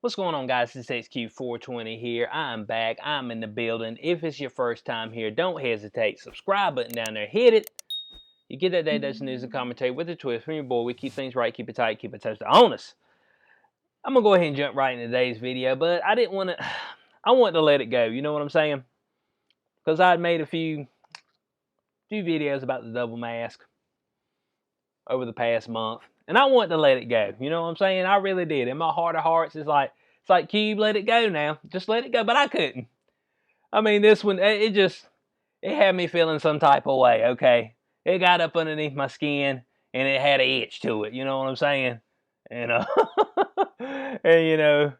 What's going on, guys? It's XQ420 here. I'm back. I'm in the building. If it's your first time here, don't hesitate. Subscribe button down there. Hit it. You get that day-to-day news and commentary with a twist from your boy. We keep things right, keep it tight, keep it toasted on us. I'm going to go ahead and jump right into today's video, but I didn't want to... I wanted to let it go. You know what I'm saying? Because I'd made a few videos about the double mask over the past month. And I wanted to let it go. You know what I'm saying? I really did. In my heart of hearts, it's like, Cube, let it go now. Just let it go. But I couldn't. I mean, this one, it had me feeling some type of way, okay? It got up underneath my skin, and it had an itch to it. You know what I'm saying? And, and the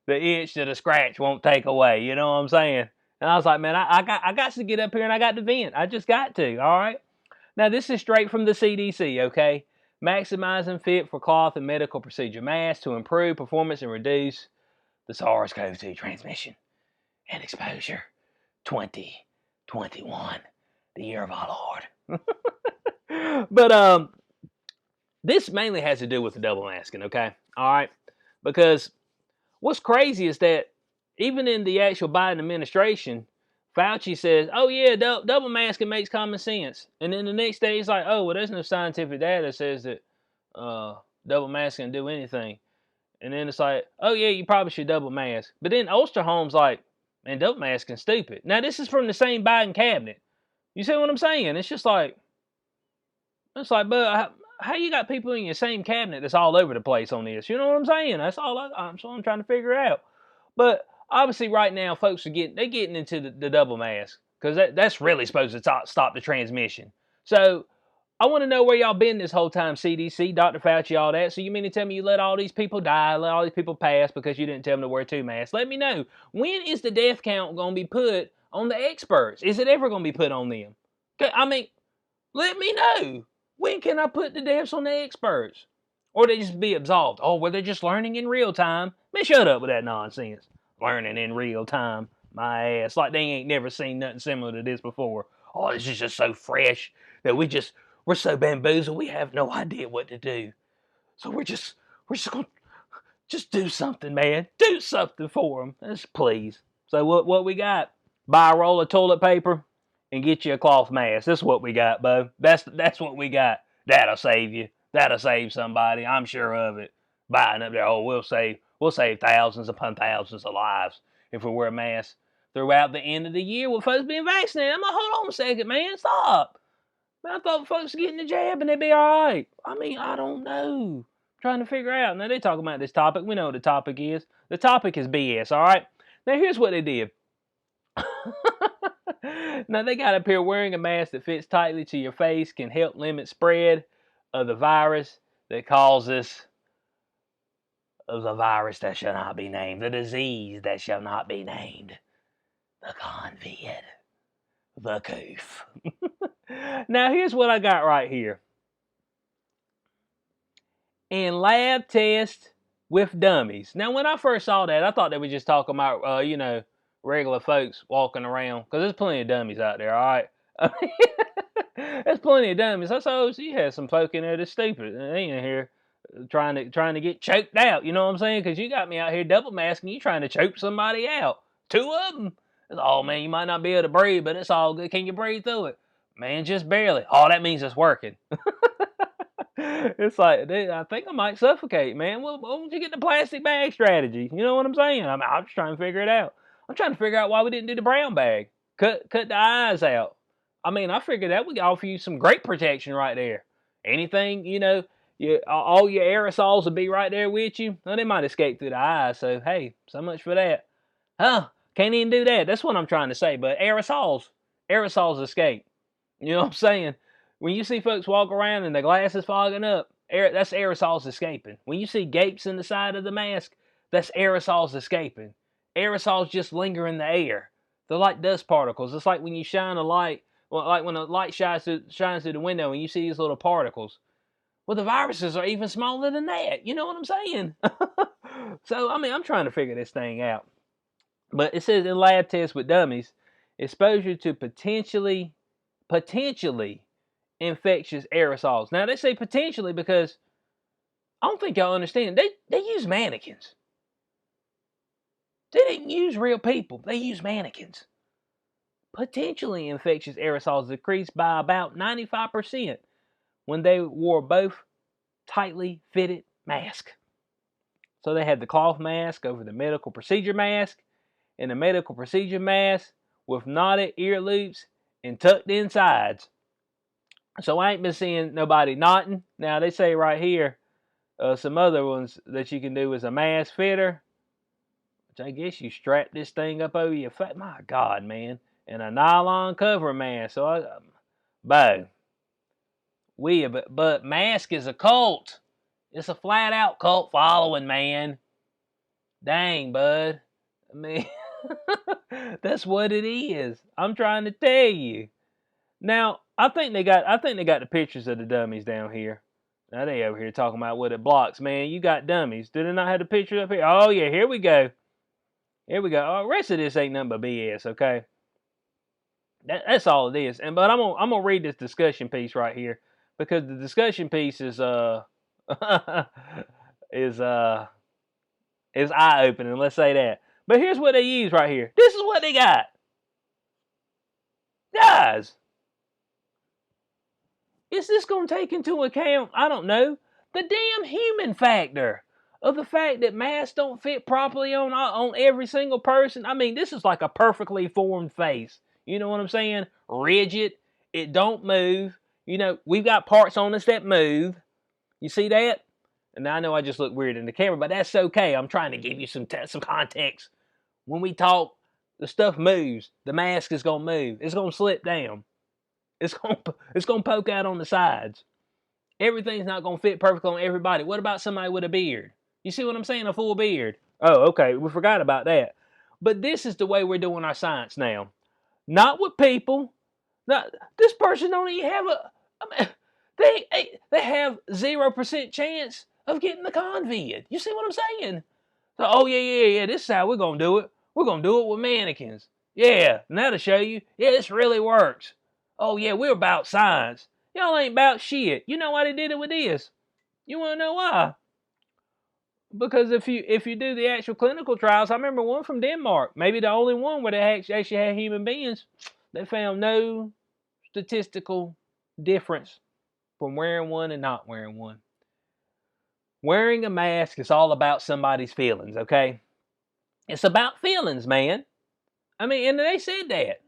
itch that a scratch won't take away. You know what I'm saying? And I was like, man, I got to get up here, and I got to vent. I just got to, all right? Now, this is straight from the CDC, okay? Maximizing fit for cloth and medical procedure masks to improve performance and reduce the SARS-CoV-2 transmission and exposure 2021, the year of our Lord. But this mainly has to do with the double masking, okay? All right? Because what's crazy is that even in the actual Biden administration, Fauci says, oh yeah, double masking makes common sense. And then the next day he's like, oh, well, there's no scientific data that says that double masking do anything. And then it's like, oh yeah, you probably should double mask. But then Osterholm's like, man, double masking stupid. Now this is from the same Biden cabinet. You see what I'm saying? It's like, but how you got people in your same cabinet that's all over the place on this? You know what I'm saying? That's all I'm trying to figure out. But obviously right now folks are getting into the double mask because that's really supposed to stop the transmission. So I want to know where y'all been this whole time, CDC, Dr. Fauci, all that. So you mean to tell me you let all these people die, let all these people pass because you didn't tell them to wear 2 masks? Let me know. When is the death count going to be put on the experts? Is it ever going to be put on them? I mean, let me know. When can I put the deaths on the experts? Or they just be absolved? Oh, well, they're just learning in real time. Man, shut up with that nonsense. Learning in real time. My ass. Like they ain't never seen nothing similar to this before. Oh, this is just so fresh that we're so bamboozled, we have no idea what to do. So we're just gonna do something, man. Do something for them, please. So what we got? Buy a roll of toilet paper and get you a cloth mask. That's what we got, Bo. That's what we got. That'll save you. That'll save somebody. I'm sure of it. Buying up there, we'll save thousands upon thousands of lives if we wear masks throughout the end of the year with folks being vaccinated. I'm like, hold on a second, man. Stop. I thought folks getting the jab and they'd be all right. I mean, I don't know. I'm trying to figure out. Now, they talking about this topic. We know what the topic is. The topic is BS, all right? Now, here's what they did. Now, they got up here wearing a mask that fits tightly to your face can help limit spread of the virus that causes the virus that shall not be named, the disease that shall not be named, the COVID, the coof. Now, here's what I got right here. In lab test with dummies. Now, when I first saw that, I thought they were just talking about, regular folks walking around. Because there's plenty of dummies out there, all right? There's plenty of dummies. I saw you had some folk in there that's stupid. They in here trying to get choked out. You know what I'm saying? Because you got me out here double masking. You trying to choke somebody out. 2 of them. Oh, man, you might not be able to breathe, but it's all good. Can you breathe through it? Man, just barely. Oh, that means it's working. It's like, I think I might suffocate, man. Well, why don't you get the plastic bag strategy? You know what I'm saying? I'm just trying to figure it out. I'm trying to figure out why we didn't do the brown bag. Cut the eyes out. I mean, I figured that would offer you some great protection right there. Anything, all your aerosols would be right there with you. Well, they might escape through the eyes, so hey, so much for that. Huh, can't even do that. That's what I'm trying to say, but aerosols escape. You know what I'm saying? When you see folks walk around and the glass is fogging up, that's aerosols escaping. When you see gapes in the side of the mask, that's aerosols escaping. Aerosols just linger in the air. They're like dust particles. It's like when you shine a light, like when a light shines through the window and you see these little particles. Well, the viruses are even smaller than that. You know what I'm saying? So, I mean, I'm trying to figure this thing out. But it says in lab tests with dummies, exposure to potentially infectious aerosols. Now, they say potentially because I don't think y'all understand. They use mannequins. They didn't use real people. They used mannequins. Potentially infectious aerosols decreased by about 95% when they wore both tightly fitted masks. So they had the cloth mask over the medical procedure mask, and the medical procedure mask with knotted ear loops and tucked in sides. So I ain't been seeing nobody knotting. Now they say right here, some other ones that you can do is a mask fitter, which I guess you strap this thing up over your face. My God, man. And a nylon cover mask. So but mask is a cult. It's a flat out cult following, man. Dang, bud. I mean, that's what it is. I'm trying to tell you. Now, I think they got the pictures of the dummies down here. Now they over here talking about what it blocks, man. You got dummies. Do they not have the picture up here? Oh yeah, here we go. Here we go. Oh, the rest of this ain't nothing but BS, okay? That's all it is. But I'm gonna read this discussion piece right here because the discussion piece is is eye opening. Let's say that. But here's what they use right here. This is what they got, guys. Is this gonna take into account? I don't know, the damn human factor of the fact that masks don't fit properly on every single person. I mean, this is like a perfectly formed face. You know what I'm saying? Rigid. It don't move. You know, we've got parts on us that move. You see that? And I know I just look weird in the camera, but that's okay. I'm trying to give you some context. When we talk, the stuff moves. The mask is gonna move. It's gonna slip down. It's gonna poke out on the sides. Everything's not gonna fit perfectly on everybody. What about somebody with a beard? You see what I'm saying? A full beard. Oh, okay. We forgot about that. But this is the way we're doing our science now. Not with people. Not, this person don't even have they have 0% chance of getting the COVID. You see what I'm saying? So, oh yeah. This is how we're gonna do it. We're gonna do it with mannequins. Yeah, and that'll show you. Yeah, this really works. Oh yeah, we're about science. Y'all ain't about shit. You know why they did it with this? You wanna know why? Because if you do the actual clinical trials, I remember one from Denmark, maybe the only one where they actually had human beings. They found no statistical difference from wearing one and not wearing one. Wearing a mask is all about somebody's feelings, okay? It's about feelings, man. I mean, and they said that.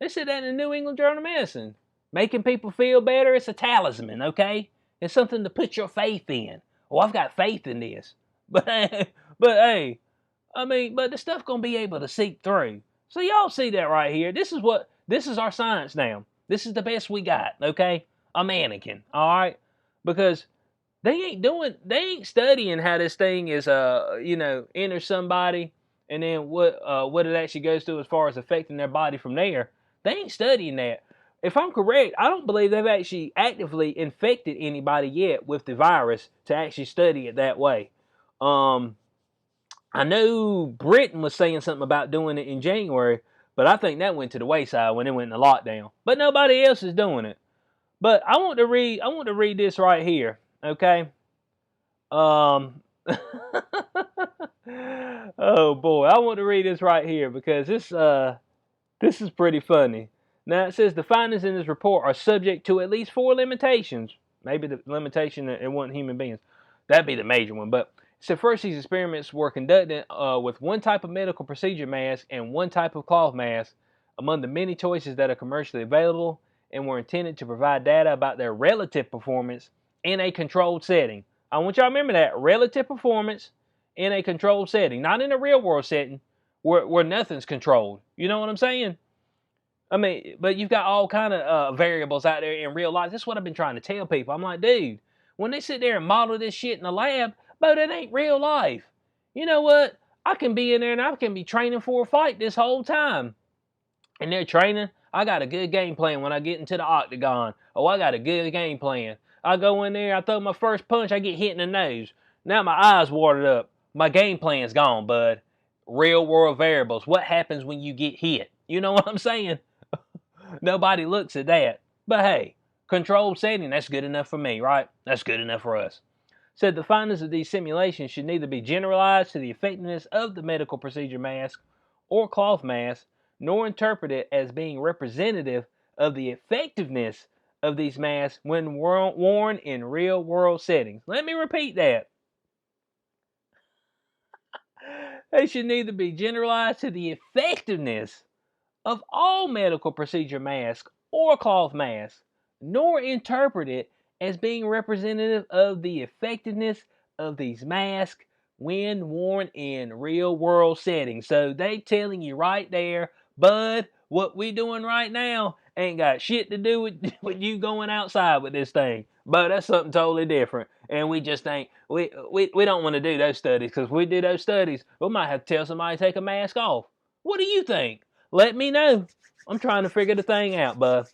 They said that in the New England Journal of Medicine. Making people feel better, it's a talisman, okay? It's something to put your faith in. Oh, I've got faith in this. But hey, I mean, but the stuff gonna be able to seep through. So y'all see that right here. This is our science now. This is the best we got, okay? A mannequin, all right? Because they ain't studying how this thing is enters somebody and then what it actually goes through as far as affecting their body from there. They ain't studying that. If I'm correct, I don't believe they've actually actively infected anybody yet with the virus to actually study it that way. I know Britain was saying something about doing it in January, but I think that went to the wayside when it went into lockdown. But nobody else is doing it. But I want to read this right here, okay? Oh boy, I want to read this right here because this is pretty funny. Now it says the findings in this report are subject to at least 4 limitations. Maybe the limitation that it wasn't human beings. That'd be the major one. But so first, these experiments were conducted with one type of medical procedure mask and one type of cloth mask among the many choices that are commercially available and were intended to provide data about their relative performance in a controlled setting. I want y'all to remember that. Relative performance in a controlled setting. Not in a real world setting where nothing's controlled. You know what I'm saying? I mean, but you've got all kind of variables out there in real life. This is what I've been trying to tell people. I'm like, dude, when they sit there and model this shit in the lab, but it ain't real life. You know what? I can be in there and I can be training for a fight this whole time. And they're training. I got a good game plan when I get into the octagon. Oh, I got a good game plan. I go in there, I throw my first punch, I get hit in the nose. Now my eyes watered up. My game plan's gone, bud. Real world variables. What happens when you get hit? You know what I'm saying? Nobody looks at that. But hey, controlled setting, that's good enough for me, right? That's good enough for us. said the findings of these simulations should neither be generalized to the effectiveness of the medical procedure mask or cloth mask, nor interpreted as being representative of the effectiveness of these masks when worn in real-world settings. Let me repeat that. They should neither be generalized to the effectiveness of all medical procedure masks or cloth masks, nor interpreted as being representative of the effectiveness of these masks when worn in real world settings. So they telling you right there, bud, what we doing right now ain't got shit to do with you going outside with this thing. But that's something totally different. And we just think we don't want to do those studies, because if we do those studies, we might have to tell somebody to take a mask off. What do you think? Let me know. I'm trying to figure the thing out, bud.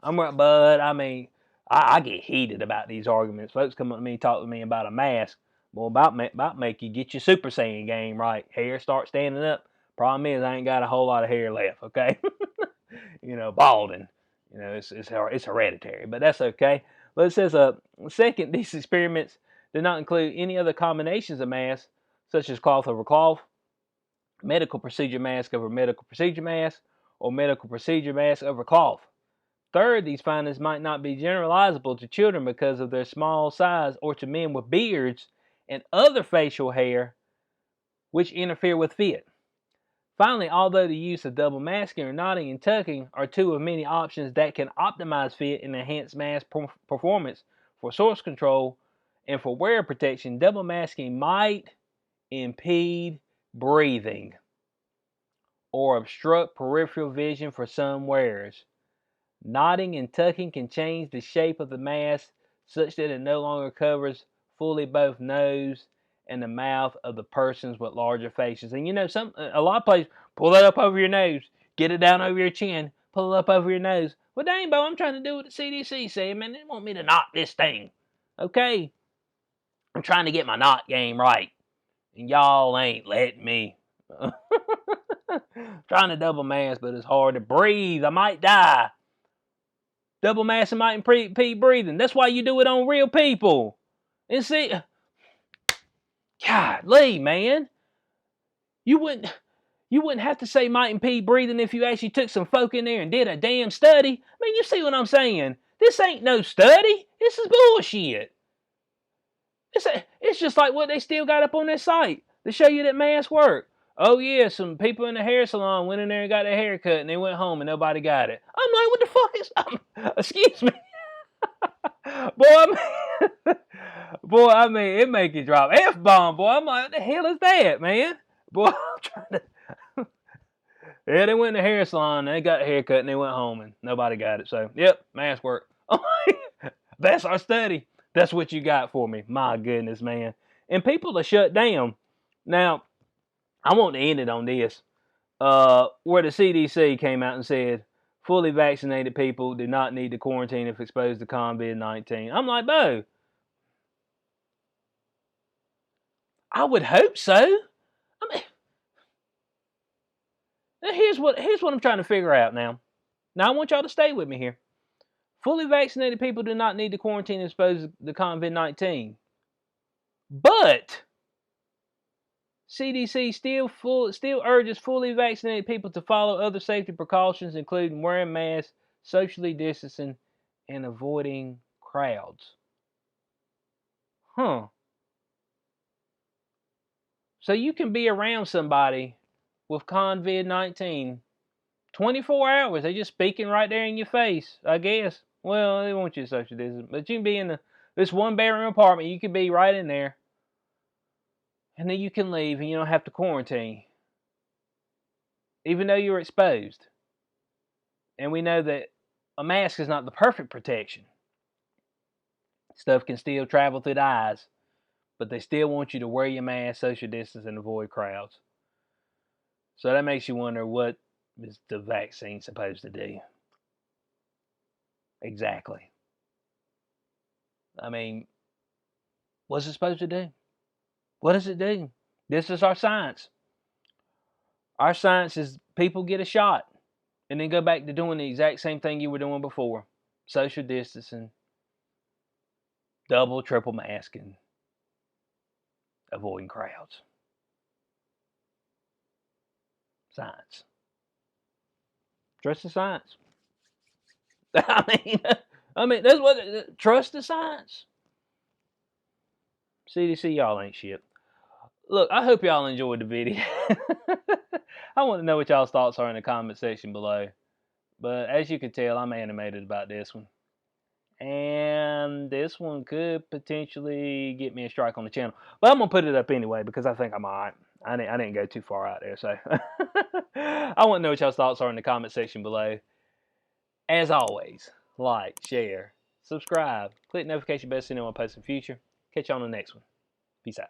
Bud. I mean, I get heated about these arguments. Folks come up to me, talk to me about a mask. Well, about make you get your Super Saiyan game right. Hair start standing up. Problem is, I ain't got a whole lot of hair left. Okay, balding. It's hereditary, but that's okay. But it says, second, these experiments did not include any other combinations of masks, such as cloth over cloth, medical procedure mask over medical procedure mask, or medical procedure mask over cloth. Third, these findings might not be generalizable to children because of their small size, or to men with beards and other facial hair which interfere with fit. Finally, although the use of double masking or knotting and tucking are two of many options that can optimize fit and enhance mask performance for source control and for wearer protection, double masking might impede breathing or obstruct peripheral vision for some wearers. Knotting and tucking can change the shape of the mask such that it no longer covers fully both nose and the mouth of the persons with larger faces. And a lot of places, pull that up over your nose, get it down over your chin, pull it up over your nose. Well, dang, Bo, I'm trying to do what the CDC said, man. They want me to knot this thing. Okay? I'm trying to get my knot game right. And y'all ain't letting me. Trying to double mask, but it's hard to breathe. I might die. Double masking might impede breathing. That's why you do it on real people. And see, golly, man, you wouldn't have to say might impede breathing if you actually took some folk in there and did a damn study. I mean, you see what I'm saying? This ain't no study. This is bullshit. It's just like what they still got up on their site to show you that masks work. Oh yeah, some people in the hair salon went in there and got their hair cut, and they went home and nobody got it. I'm like, what the fuck is? Excuse me. I mean, it make you drop F-bomb, boy. I'm like, what the hell is that, man? Boy, I'm trying to. Yeah, they went in the hair salon, and they got a haircut, and they went home, and nobody got it. So, yep, mask work. That's our study. That's what you got for me. My goodness, man. And people are shut down. Now, I want to end it on this. Where the CDC came out and said, fully vaccinated people do not need to quarantine if exposed to COVID-19. I'm like, Bo, I would hope so. I mean, now here's what I'm trying to figure out now. Now I want y'all to stay with me here. Fully vaccinated people do not need to quarantine if exposed to COVID-19. But CDC still urges fully vaccinated people to follow other safety precautions, including wearing masks, socially distancing, and avoiding crowds. So you can be around somebody with COVID-19 24 hours. They're just speaking right there in your face, I guess. Well, they want you to social distance, but you can be in this one bedroom apartment. You can be right in there. And then you can leave and you don't have to quarantine. Even though you're exposed. And we know that a mask is not the perfect protection. Stuff can still travel through the eyes. But they still want you to wear your mask, social distance, and avoid crowds. So that makes you wonder, what is the vaccine supposed to do? Exactly. I mean, what's it supposed to do? What does it do? This is our science. Our science is people get a shot and then go back to doing the exact same thing you were doing before. Social distancing, double, triple masking. avoiding crowds. Science. Trust the science. I mean, that's what, trust the science. CDC, y'all ain't shit. Look, I hope y'all enjoyed the video. I want to know what y'all's thoughts are in the comment section below. But as you can tell, I'm animated about this one. And this one could potentially get me a strike on the channel. But I'm going to put it up anyway because I think I'm alright. I didn't go too far out there. So I want to know what y'all's thoughts are in the comment section below. As always, like, share, subscribe, click notification bell so you know when I post in the future. Catch you on the next one. Peace out.